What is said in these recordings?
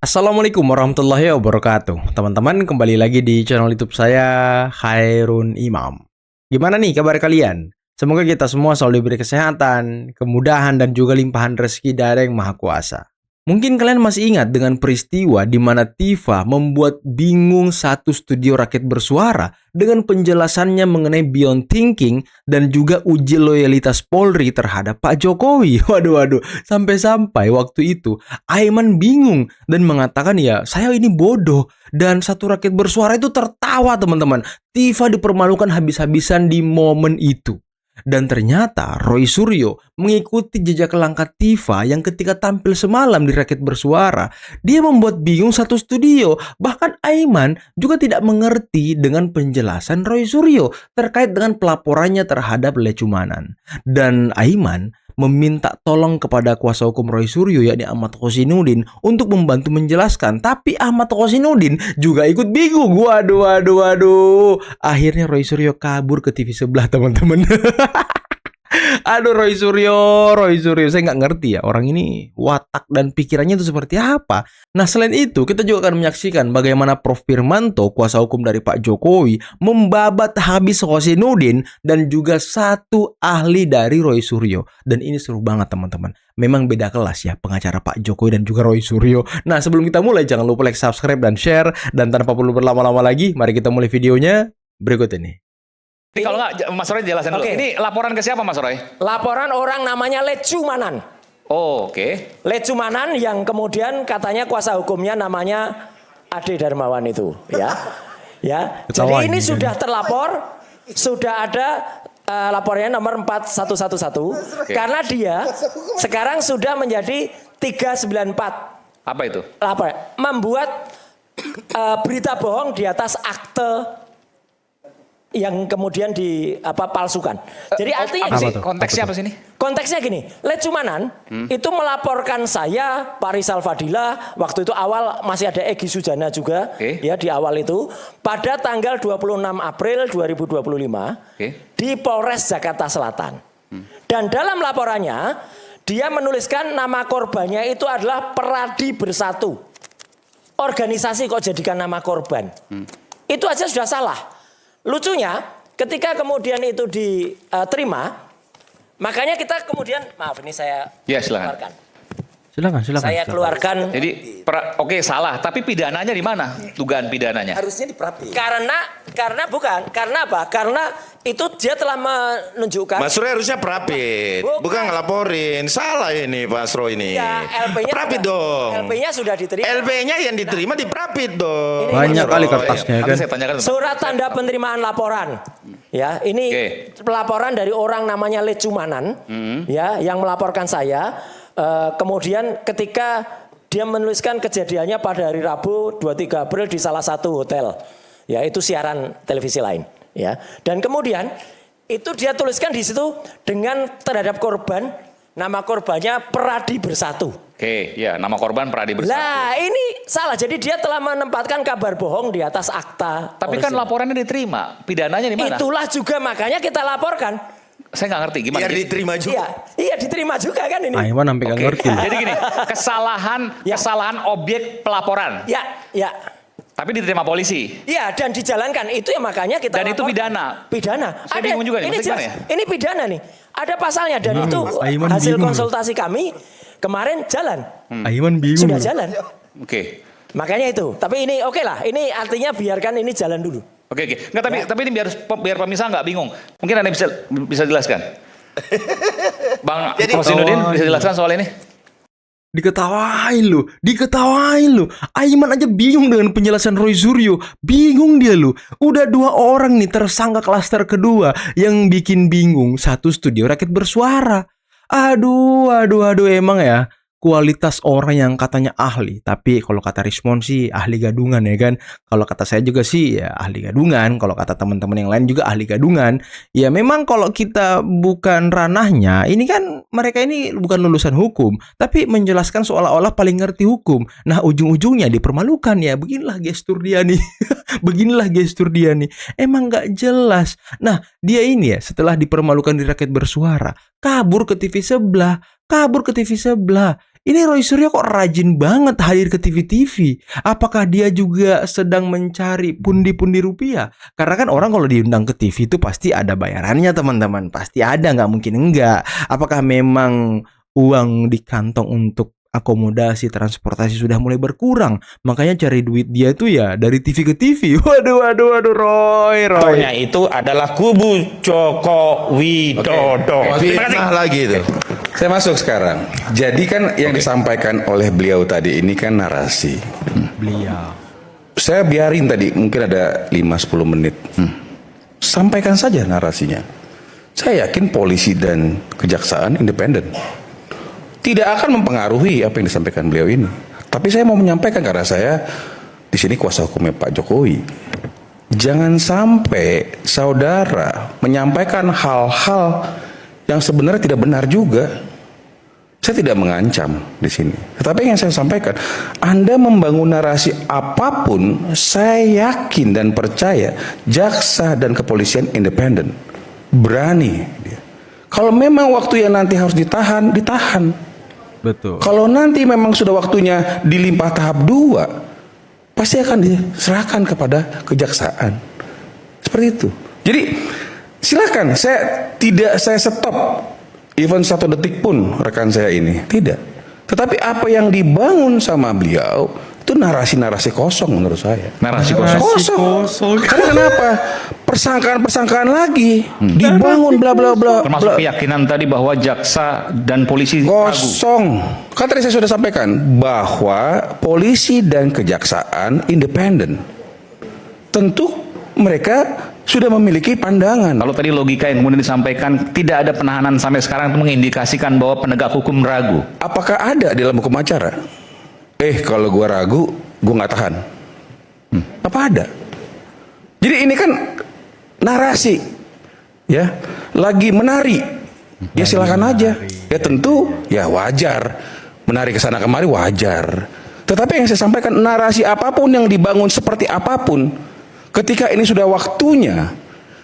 Assalamualaikum warahmatullahi wabarakatuh. Teman-teman, kembali lagi di channel YouTube saya, Khairun Imam. Gimana nih kabar kalian? Semoga kita semua selalu diberi kesehatan, kemudahan, dan juga limpahan rezeki dari Yang Maha Kuasa. Mungkin kalian masih ingat dengan peristiwa di mana Tifa membuat bingung satu studio rakyat bersuara dengan penjelasannya mengenai Beyond Thinking dan juga uji loyalitas Polri terhadap Pak Jokowi. Waduh, sampai-sampai waktu itu Aiman bingung dan mengatakan ya saya ini bodoh. Dan satu rakyat bersuara itu tertawa teman-teman. Tifa dipermalukan habis-habisan di momen itu. Dan ternyata Roy Suryo mengikuti jejak langkah Tifa yang ketika tampil semalam di Rakyat Bersuara, dia membuat bingung satu studio. Bahkan Aiman juga tidak mengerti dengan penjelasan Roy Suryo terkait dengan pelaporannya terhadap Lecumanan. Dan Aiman meminta tolong kepada kuasa hukum Roy Suryo yakni Ahmad Khozinuddin untuk membantu menjelaskan, tapi Ahmad Khozinuddin juga ikut bingung. Waduh. Akhirnya Roy Suryo kabur ke TV sebelah teman-teman. Aduh Roy Suryo, saya nggak ngerti ya orang ini watak dan pikirannya itu seperti apa. Nah selain itu kita juga akan menyaksikan bagaimana Prof Firmanto, kuasa hukum dari Pak Jokowi, membabat habis Khozinuddin dan juga satu ahli dari Roy Suryo. Dan ini seru banget teman-teman. Memang beda kelas ya pengacara Pak Jokowi dan juga Roy Suryo. Nah sebelum kita mulai jangan lupa like, subscribe, dan share. Dan tanpa perlu berlama-lama lagi, mari kita mulai videonya berikut ini. Ini kalau nggak, Mas Roy jelasin dulu. Ini laporan ke siapa, Mas Roy? Laporan orang namanya Lecumanan. Oh, oke. Lecumanan yang kemudian katanya kuasa hukumnya namanya Ade Darmawan itu, ya. Ya. Jadi ini sudah terlapor, sudah ada laporannya nomor 4111 karena dia sekarang sudah menjadi 394. Apa itu? Lapor membuat berita bohong di atas akte yang kemudian dipalsukan. Jadi artinya konteksnya apa sih ini? Konteksnya gini, Lecumanan itu melaporkan saya, Pak Rizal Fadila, waktu itu awal masih ada Egy Sujana juga, ya di awal itu, pada tanggal 26 April 2025 di Polres Jakarta Selatan. Dan dalam laporannya dia menuliskan nama korbannya itu adalah Peradi Bersatu. Organisasi kok jadikan nama korban? Itu aja sudah salah. Lucunya, ketika kemudian itu diterima, makanya kita kemudian, maaf ini saya keluarkan. Silakan. Saya keluarkan. Jadi, oke salah, tapi pidananya di mana? Dugaan pidananya? Harusnya diperhati. Karena apa? Karena itu dia telah menunjukkan. Mas Roy harusnya perapit, bukan ngelaporin. Salah ini Mas Roy ini. Ya, LP-nya perapit dong. LP-nya sudah diterima. LP-nya yang diterima diperapit dong. Banyak kali kertasnya kan. Saya tanyakan. Surat tanda penerimaan laporan. Ya, ini pelaporan dari orang namanya Lecumanan, ya, yang melaporkan saya. Kemudian ketika dia menuliskan kejadiannya pada hari Rabu 23 April di salah satu hotel, ya itu siaran televisi lain, ya. Dan kemudian itu dia tuliskan di situ dengan terhadap korban, nama korbannya Peradi Bersatu. Oke, ya nama korban Peradi Bersatu. Nah ini salah, jadi dia telah menempatkan kabar bohong di atas akta. Tapi kan laporannya diterima, pidananya di mana? Itulah juga makanya kita laporkan. Saya nggak ngerti gimana. Biar diterima juga. Iya diterima juga kan ini. Aiman sampai nggak ngerti. Jadi gini, kesalahan objek pelaporan. Ya. Tapi diterima polisi. Iya, dan dijalankan. Itu ya makanya kita Dan laporkan. itu pidana. Pidana. Saya bingung juga nih, ini maksudnya jelas, gimana ya? ini pidana nih. Ada pasalnya dan itu Aiman hasil bingung. konsultasi kami kemarin jalan. Aiman bingung. Sudah jalan. Oke. Makanya itu. Tapi ini oke lah. Ini artinya biarkan ini jalan dulu. Oke. Nggak, tapi ini biar pemirsa nggak bingung. Mungkin Anda bisa jelaskan. Bang Khozinuddin bisa jelaskan soal ini? Diketawain lu. Aiman aja bingung dengan penjelasan Roy Suryo. Bingung dia lu. Udah 2 orang nih tersangka klaster kedua yang bikin bingung satu studio rakyat bersuara. Aduh emang ya. Kualitas orang yang katanya ahli, tapi kalau kata Rismon sih ahli gadungan ya kan. Kalau kata saya juga sih ya ahli gadungan. Kalau kata teman-teman yang lain juga ahli gadungan. Ya memang kalau kita bukan ranahnya, ini kan mereka ini bukan lulusan hukum, tapi menjelaskan seolah-olah paling ngerti hukum. Nah ujung-ujungnya dipermalukan ya. Beginilah gestur dia nih. Emang nggak jelas. Nah dia ini ya setelah dipermalukan di Rakyat Bersuara, kabur ke TV sebelah. ini Roy Suryo kok rajin banget hadir ke TV-TV. Apakah dia juga sedang mencari pundi-pundi rupiah? Karena kan orang kalau diundang ke TV itu pasti ada bayarannya teman-teman. Pasti ada, nggak mungkin enggak. Apakah memang uang di kantong untuk akomodasi transportasi sudah mulai berkurang, makanya cari duit dia tuh ya dari TV ke TV. Waduh Roy. Contohnya itu adalah kubu Joko Widodo. Fitnah lagi itu. Saya masuk sekarang. Jadi kan yang disampaikan oleh beliau tadi ini kan narasi. Beliau. Saya biarin tadi mungkin ada 5-10 menit. Sampaikan saja narasinya. Saya yakin polisi dan kejaksaan independen. Tidak akan mempengaruhi apa yang disampaikan beliau ini. Tapi saya mau menyampaikan karena saya di sini kuasa hukumnya Pak Jokowi. Jangan sampai saudara menyampaikan hal-hal yang sebenarnya tidak benar juga. Saya tidak mengancam di sini. Tetapi yang saya sampaikan, Anda membangun narasi apapun, saya yakin dan percaya jaksa dan kepolisian independen, berani. Kalau memang waktu yang nanti harus ditahan, ditahan. Betul. Kalau nanti memang sudah waktunya dilimpah tahap 2, pasti akan diserahkan kepada kejaksaan. Seperti itu. Jadi silakan, saya stop even 1 detik pun rekan saya ini. Tidak. Tetapi apa yang dibangun sama beliau itu narasi-narasi kosong menurut saya. Narasi kosong. Karena kenapa? Persangkaan lagi dibangun bla bla bla. Termasuk keyakinan tadi bahwa jaksa dan polisi ragu. Kosong. Kan tadi saya sudah sampaikan bahwa polisi dan kejaksaan independen. Tentu mereka sudah memiliki pandangan. Kalau tadi logika yang kemudian disampaikan tidak ada penahanan sampai sekarang itu mengindikasikan bahwa penegak hukum ragu. Apakah ada di dalam hukum acara? Kalau gua ragu, gua nggak tahan. Apa ada? Jadi ini kan narasi, ya, lagi menari. Ya silakan aja. Ya tentu, ya wajar. Menari ke sana kemari wajar. Tetapi yang saya sampaikan, narasi apapun yang dibangun seperti apapun, ketika ini sudah waktunya,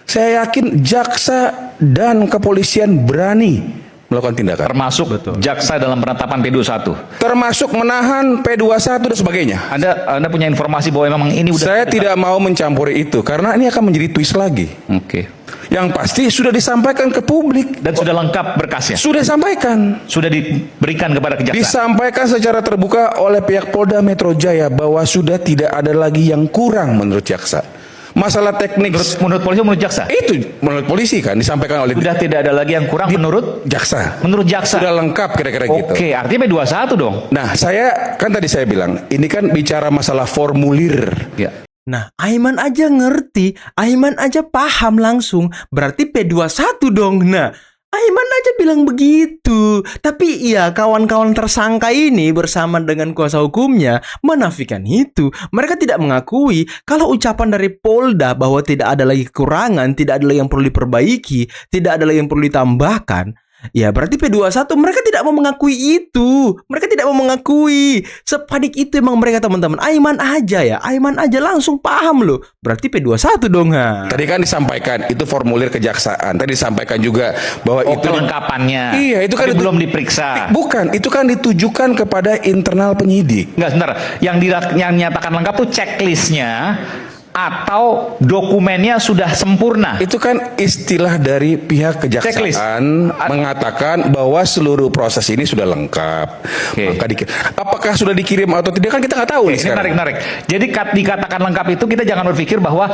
saya yakin jaksa dan kepolisian berani melakukan tindakan. Termasuk jaksa dalam penetapan P21. Termasuk menahan P21 dan sebagainya. Anda punya informasi bahwa memang ini udah... Saya tidak mau mencampuri itu karena ini akan menjadi twist lagi. Oke. Yang pasti sudah disampaikan ke publik. Dan sudah lengkap berkasnya? Sudah disampaikan. Sudah diberikan kepada kejaksaan? Disampaikan secara terbuka oleh pihak Polda Metro Jaya bahwa sudah tidak ada lagi yang kurang menurut jaksa. Masalah teknik menurut polisi, menurut jaksa? Itu menurut polisi kan disampaikan oleh... Sudah tidak ada lagi yang kurang menurut jaksa. Menurut jaksa? Sudah lengkap kira-kira gitu. Oke, artinya P21 dong. Nah, saya kan tadi saya bilang, ini kan bicara masalah formulir. Ya. Nah, Aiman aja ngerti, Aiman aja paham langsung, berarti P21 dong. Nah, Aiman aja bilang begitu. Tapi ya kawan-kawan tersangka ini bersama dengan kuasa hukumnya menafikan itu. Mereka tidak mengakui kalau ucapan dari Polda bahwa tidak ada lagi kekurangan, tidak ada lagi yang perlu diperbaiki, tidak ada lagi yang perlu ditambahkan. Ya berarti P21 mereka tidak mau mengakui itu. Mereka tidak mau mengakui. Sepanik itu emang mereka teman-teman. Aiman aja langsung paham loh. Berarti P21 dong ha. Tadi kan disampaikan itu formulir kejaksaan. Tadi disampaikan juga bahwa itu kelengkapannya. Iya, itu kan belum diperiksa. Bukan, itu kan ditujukan kepada internal penyidik. Enggak, sebentar. Yang nyatakan lengkap tuh checklistnya atau dokumennya sudah sempurna. Itu kan istilah dari pihak kejaksaan mengatakan bahwa seluruh proses ini sudah lengkap. Okay. Maka apakah sudah dikirim atau tidak kan kita nggak tahu. Ini menarik. Jadi dikatakan lengkap itu kita jangan berpikir bahwa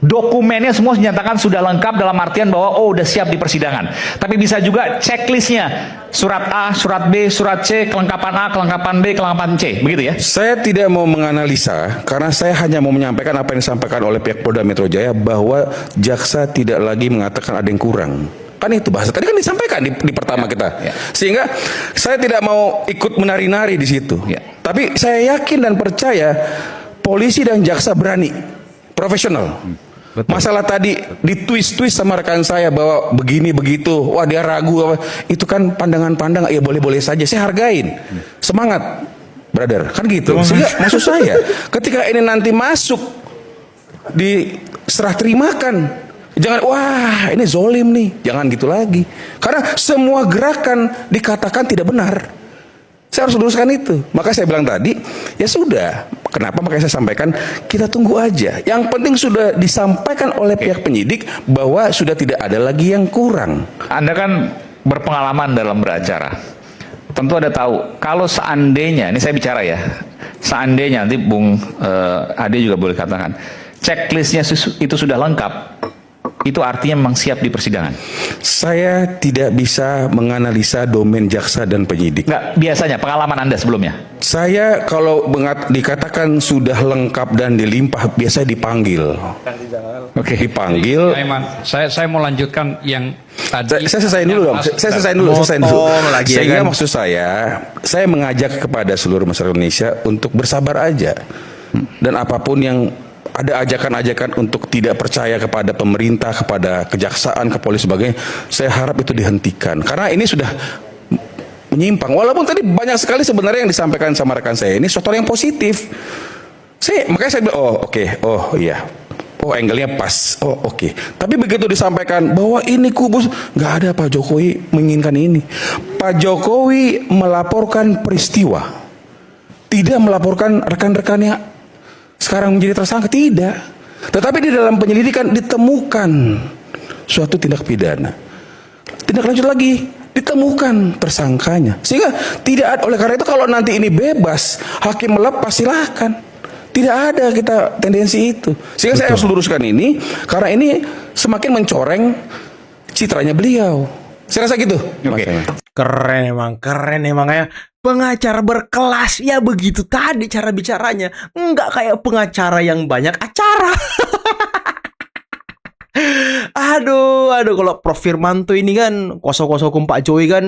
dokumennya semua dinyatakan sudah lengkap dalam artian bahwa udah siap di persidangan. Tapi bisa juga checklistnya, surat A, surat B, surat C, kelengkapan A, kelengkapan B, kelengkapan C, begitu ya? Saya tidak mau menganalisa karena saya hanya mau menyampaikan apa yang disampaikan oleh pihak Polda Metro Jaya bahwa jaksa tidak lagi mengatakan ada yang kurang. Kan itu bahasa tadi kan disampaikan di pertama kita. Sehingga saya tidak mau ikut menari-nari di situ. Tapi saya yakin dan percaya polisi dan jaksa berani, profesional. Betul. Masalah tadi ditwist-twist sama rekan saya bahwa begini begitu, wah dia ragu apa, itu kan pandangan-pandangan, ya boleh-boleh saja, saya hargain. Semangat, brother, kan gitu. Sehingga maksud saya, ketika ini nanti masuk diserah terimakan, jangan wah ini zolim nih, jangan gitu lagi. Karena semua gerakan dikatakan tidak benar. Saya harus luruskan itu. Maka saya bilang tadi, ya sudah. Kenapa? Makanya saya sampaikan, kita tunggu aja. Yang penting sudah disampaikan oleh pihak penyidik bahwa sudah tidak ada lagi yang kurang. Anda kan berpengalaman dalam beracara. Tentu Anda tahu, kalau seandainya, ini saya bicara ya, seandainya nanti Bung Ade juga boleh katakan, checklistnya itu sudah lengkap, itu artinya memang siap di persidangan. Saya tidak bisa menganalisa domain jaksa dan penyidik. Enggak, biasanya pengalaman Anda sebelumnya. Saya kalau dikatakan sudah lengkap dan dilimpah, biasa dipanggil. Oke. Dipanggil. Saya mau lanjutkan yang tadi. Saya selesaiin dulu dong. Saya selesaiin dulu. Sehingga maksud saya mengajak kepada seluruh masyarakat Indonesia untuk bersabar aja. Dan apapun yang ada ajakan-ajakan untuk tidak percaya kepada pemerintah, kepada kejaksaan, kepolisian sebagainya, saya harap itu dihentikan. Karena ini sudah menyimpang. Walaupun tadi banyak sekali sebenarnya yang disampaikan sama rekan saya ini suatu yang positif. Makanya saya bilang, oh iya. Oh, angle-nya pas. Oh, oke. Tapi begitu disampaikan bahwa ini kubus, nggak ada Pak Jokowi menginginkan ini. Pak Jokowi melaporkan peristiwa, tidak melaporkan rekan-rekannya sekarang menjadi tersangka, tidak. Tetapi di dalam penyelidikan ditemukan suatu tindak pidana. Tindak lanjut lagi, ditemukan tersangkanya. Sehingga tidak ada, oleh karena itu kalau nanti ini bebas, hakim melepas, silahkan. Tidak ada kita tendensi itu. Sehingga saya harus luruskan ini, karena ini semakin mencoreng citranya beliau. Saya rasa gitu. Oke. Keren emang ya. Pengacara berkelas, ya begitu tadi cara bicaranya. Enggak kayak pengacara yang banyak acara. Aduh, kalau Prof Firmanto ini kan kosong-kosong Pak Jokowi kan,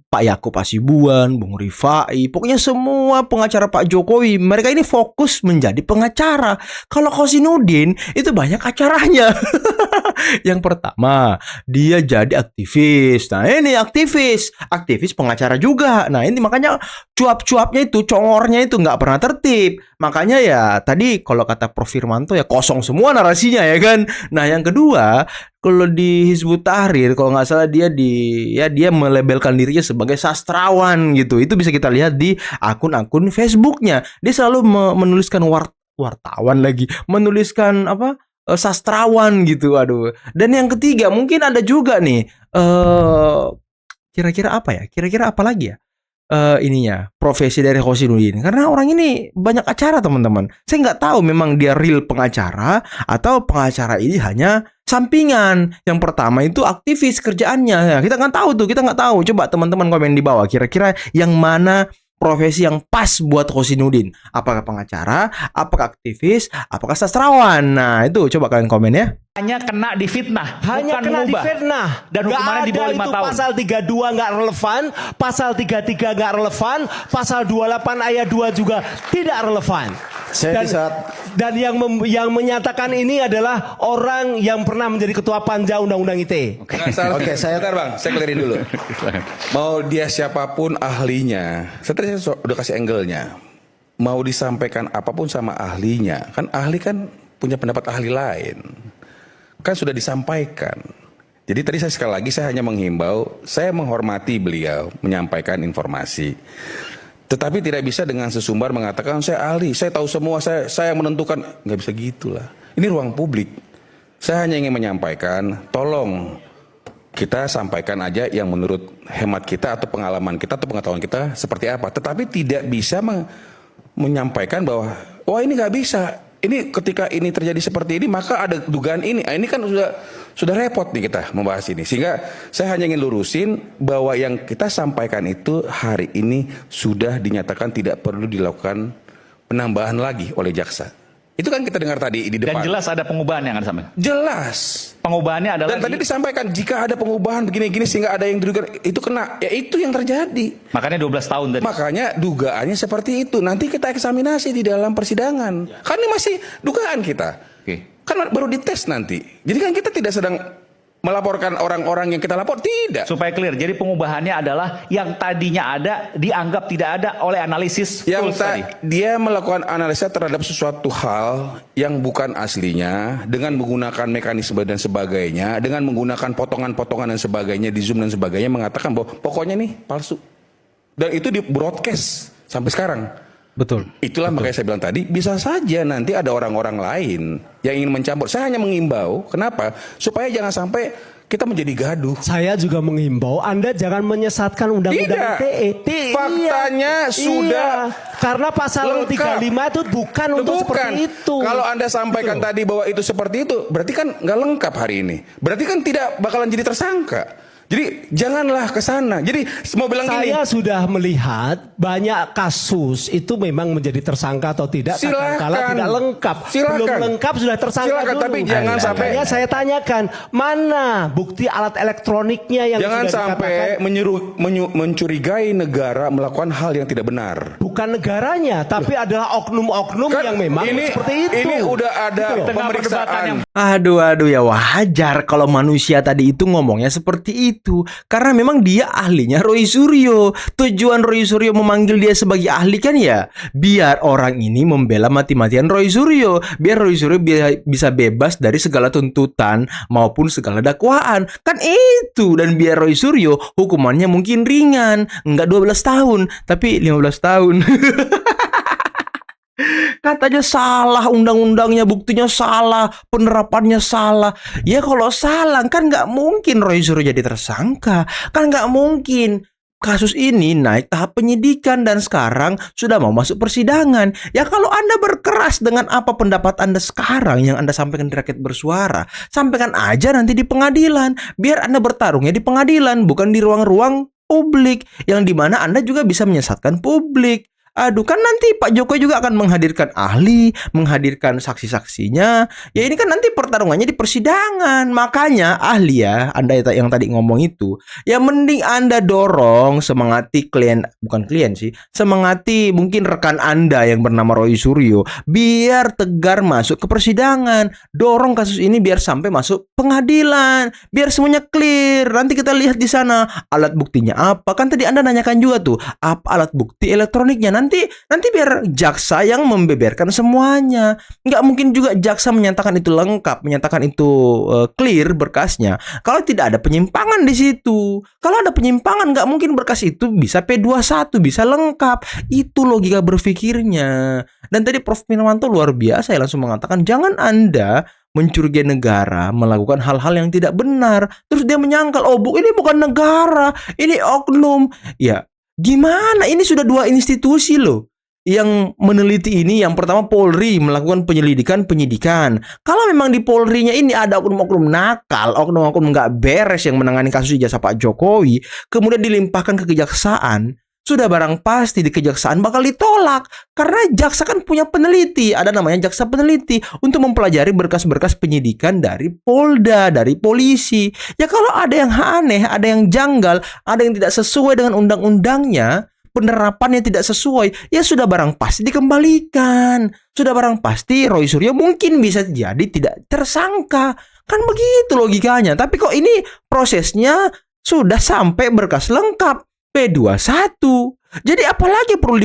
Pak Yakub Hasibuan, Bung Rifai, pokoknya semua pengacara Pak Jokowi, mereka ini fokus menjadi pengacara. Kalau Kosinudin itu banyak acaranya. Yang pertama, dia jadi aktivis. Nah, ini aktivis pengacara juga. Nah, ini makanya cuap-cuapnya itu, congornya itu nggak pernah tertib. Makanya ya tadi kalau kata Prof Firmanto ya kosong semua narasinya ya kan. Nah, yang kedua, kalau di Hizbut Tahrir kalau nggak salah dia dia melabelkan dirinya sebagai sastrawan gitu. Itu bisa kita lihat di akun-akun Facebooknya. Dia selalu menuliskan wartawan lagi, menuliskan sastrawan gitu. Aduh. Dan yang ketiga mungkin ada juga nih kira-kira apa ya? Kira-kira apa lagi ya? Ininya profesi dari Kosinudin, karena orang ini banyak acara teman-teman. Saya nggak tahu memang dia real pengacara atau pengacara ini hanya sampingan. Yang pertama itu aktivis kerjaannya. Ya, kita nggak tahu. Coba teman-teman komen di bawah. Kira-kira yang mana profesi yang pas buat Kosinudin? Apakah pengacara, apakah aktivis, apakah sastrawan? Nah, itu coba kalian komen ya. Hanya kena difitnah, hanya bukan kena mengubah. difitnah. Dan hukumannya di bawah 5 tahun. Pasal 32 nggak relevan, pasal 33 nggak relevan, pasal 28 ayat 2 juga tidak relevan. Dan yang menyatakan ini adalah orang yang pernah menjadi ketua panja undang-undang ITE. Oke, saya clearin dulu. Mau dia siapapun ahlinya, saya udah kasih angle-nya. Mau disampaikan apapun sama ahlinya, kan ahli kan punya pendapat ahli lain. Kan sudah disampaikan. Jadi tadi sekali lagi saya hanya menghimbau, saya menghormati beliau menyampaikan informasi. Tetapi tidak bisa dengan sesumbar mengatakan saya ahli, saya tahu semua, saya menentukan. Nggak bisa gitulah. Ini ruang publik. Saya hanya ingin menyampaikan, tolong kita sampaikan aja yang menurut hemat kita atau pengalaman kita atau pengetahuan kita seperti apa. Tetapi tidak bisa menyampaikan bahwa, wah ini nggak bisa. Ini ketika ini terjadi seperti ini maka ada dugaan ini. Ini kan sudah repot nih kita membahas ini. Sehingga saya hanya ingin lurusin bahwa yang kita sampaikan itu hari ini sudah dinyatakan tidak perlu dilakukan penambahan lagi oleh jaksa. Itu kan kita dengar tadi di depan. Dan jelas ada pengubahan yang akan disampaikan. Jelas. Pengubahannya adalah. Dan tadi disampaikan jika ada pengubahan begini-gini sehingga ada yang diduga itu kena. Ya itu yang terjadi. Makanya 12 tahun tadi. Makanya dugaannya seperti itu. Nanti kita eksaminasi di dalam persidangan. Kan ini masih dugaan kita. Oke. Kan baru dites nanti. Jadi kan kita tidak sedang melaporkan orang-orang yang kita lapor, tidak. Supaya clear, jadi pengubahannya adalah yang tadinya ada dianggap tidak ada oleh analisis Yang tadi. dia melakukan analisa terhadap sesuatu hal yang bukan aslinya dengan menggunakan mekanisme dan sebagainya, dengan menggunakan potongan-potongan dan sebagainya di Zoom dan sebagainya, mengatakan bahwa pokoknya nih palsu. Dan itu di broadcast sampai sekarang. Betul. Itulah makanya saya bilang tadi, bisa saja nanti ada orang-orang lain yang ingin mencampur. Saya hanya mengimbau, kenapa? Supaya jangan sampai kita menjadi gaduh. Saya juga menghimbau Anda jangan menyesatkan undang-undang Tidak. ITE. Faktanya sudah karena pasal lengkap. 35 itu bukan untuk Bukan. seperti itu. Kalau Anda sampaikan tadi bahwa itu seperti itu, berarti kan nggak lengkap hari ini. Berarti kan tidak bakalan jadi tersangka. Jadi janganlah ke sana. Jadi mau bilang gini. Saya sudah melihat banyak kasus itu memang menjadi tersangka atau tidak. Kadang-kala tidak lengkap. Belum lengkap sudah tersangka dulu. Tapi jangan sampai. Makanya saya tanyakan mana bukti alat elektroniknya yang jangan sudah sampai mencurigai negara melakukan hal yang tidak benar. Bukan negaranya, tapi adalah oknum-oknum Kan yang memang seperti itu. Ini udah ada Gitu loh. pemeriksaan. Aduh ya wajar kalau manusia tadi itu ngomongnya seperti itu. Karena memang dia ahlinya Roy Suryo. Tujuan Roy Suryo memanggil dia sebagai ahli kan ya biar orang ini membela mati-matian Roy Suryo. Biar Roy Suryo bisa bebas dari segala tuntutan maupun segala dakwaan. Kan itu. Dan biar Roy Suryo hukumannya mungkin ringan. Enggak 12 tahun tapi 15 tahun. Katanya salah undang-undangnya, buktinya salah, penerapannya salah. Ya kalau salah kan nggak mungkin Roy Suryo jadi tersangka. Kan nggak mungkin. Kasus ini naik tahap penyidikan dan sekarang sudah mau masuk persidangan. Ya kalau Anda berkeras dengan apa pendapat Anda sekarang yang Anda sampaikan di Rakyat Bersuara, sampaikan aja nanti di pengadilan. Biar Anda bertarungnya di pengadilan, bukan di ruang-ruang publik yang dimana Anda juga bisa menyesatkan publik. Aduh, kan nanti Pak Jokowi juga akan menghadirkan ahli, menghadirkan saksi-saksinya. Ya ini kan nanti pertarungannya di persidangan. Makanya ahli ya, Anda yang tadi ngomong itu, ya mending Anda dorong, semangati semangati mungkin rekan Anda yang bernama Roy Suryo, biar tegar masuk ke persidangan. Dorong kasus ini biar sampai masuk pengadilan, biar semuanya clear. Nanti kita lihat di sana alat buktinya apa. Kan tadi Anda nanyakan juga tuh, apa alat bukti elektroniknya. Nanti biar jaksa yang membeberkan semuanya. Nggak mungkin juga jaksa menyatakan itu lengkap, menyatakan itu clear berkasnya kalau tidak ada penyimpangan di situ. Kalau ada penyimpangan nggak mungkin berkas itu bisa P21, bisa lengkap. Itu logika berpikirnya. Dan tadi Prof Mirwanto luar biasa ya, langsung mengatakan jangan Anda mencurigai negara melakukan hal-hal yang tidak benar. Terus dia menyangkal, oh ini bukan negara, ini oknum. Ya gimana? Ini sudah dua institusi loh yang meneliti ini. Yang pertama Polri melakukan penyidikan. Kalau memang di Polrinya ini ada oknum-oknum nakal, oknum-oknum nggak beres yang menangani kasus ijazah Pak Jokowi, kemudian dilimpahkan ke kejaksaan, sudah barang pasti di kejaksaan bakal ditolak. Karena jaksa kan punya peneliti, ada namanya jaksa peneliti untuk mempelajari berkas-berkas penyidikan dari Polda, dari polisi. Ya kalau ada yang aneh, ada yang janggal, ada yang tidak sesuai dengan undang-undangnya, penerapannya tidak sesuai, ya sudah barang pasti dikembalikan. Sudah barang pasti Roy Suryo mungkin bisa jadi tidak tersangka. Kan begitu logikanya. Tapi kok ini prosesnya sudah sampai berkas lengkap P21. Jadi apalagi perlu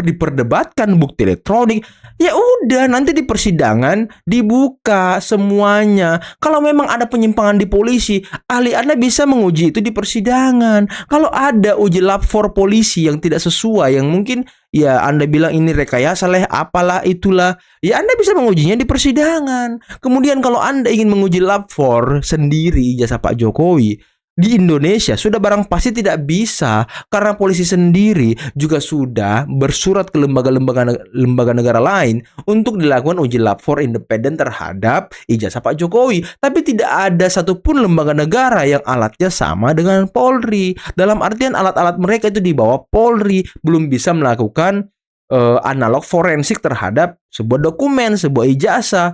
diperdebatkan bukti elektronik? Ya udah nanti di persidangan dibuka semuanya. Kalau memang ada penyimpangan di polisi, ahli Anda bisa menguji itu di persidangan. Kalau ada uji lab for polisi yang tidak sesuai, yang mungkin ya Anda bilang ini rekayasa lah, apalah itulah, ya Anda bisa mengujinya di persidangan. Kemudian kalau Anda ingin menguji lab for sendiri jasa Pak Jokowi di Indonesia, sudah barang pasti tidak bisa, karena polisi sendiri juga sudah bersurat ke lembaga negara lain untuk dilakukan uji lab for independen terhadap ijazah Pak Jokowi. Tapi tidak ada satupun lembaga negara yang alatnya sama dengan Polri. Dalam artian alat-alat mereka itu di bawah Polri, belum bisa melakukan analog forensik terhadap sebuah dokumen, sebuah ijazah.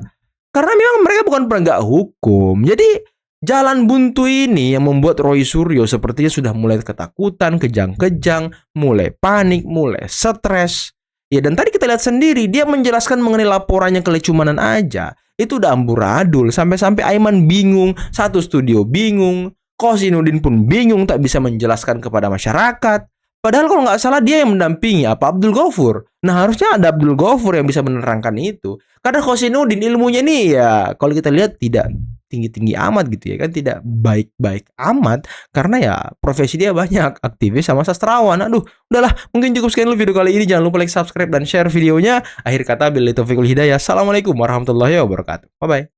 Karena memang mereka bukan penegak hukum. Jadi jalan buntu ini yang membuat Roy Suryo sepertinya sudah mulai ketakutan, kejang-kejang, mulai panik, mulai stres. Ya dan tadi kita lihat sendiri, dia menjelaskan mengenai laporannya kelecumanan aja. Itu udah amburadul, sampai-sampai Aiman bingung, satu studio bingung, Kosinudin pun bingung, tak bisa menjelaskan kepada masyarakat. Padahal kalau nggak salah dia yang mendampingi Abdul Ghafur. Nah harusnya ada Abdul Ghafur yang bisa menerangkan itu. Karena Kosinudin ilmunya nih ya kalau kita lihat tidak tinggi-tinggi amat gitu ya kan, tidak baik-baik amat karena ya profesi dia banyak, aktivis sama sastrawan. Aduh, udahlah, mungkin cukup sekian dulu video kali ini. Jangan lupa like, subscribe dan share videonya. Akhir kata, billahi taufiq wal hidayah. Assalamualaikum warahmatullahi wabarakatuh. Bye bye.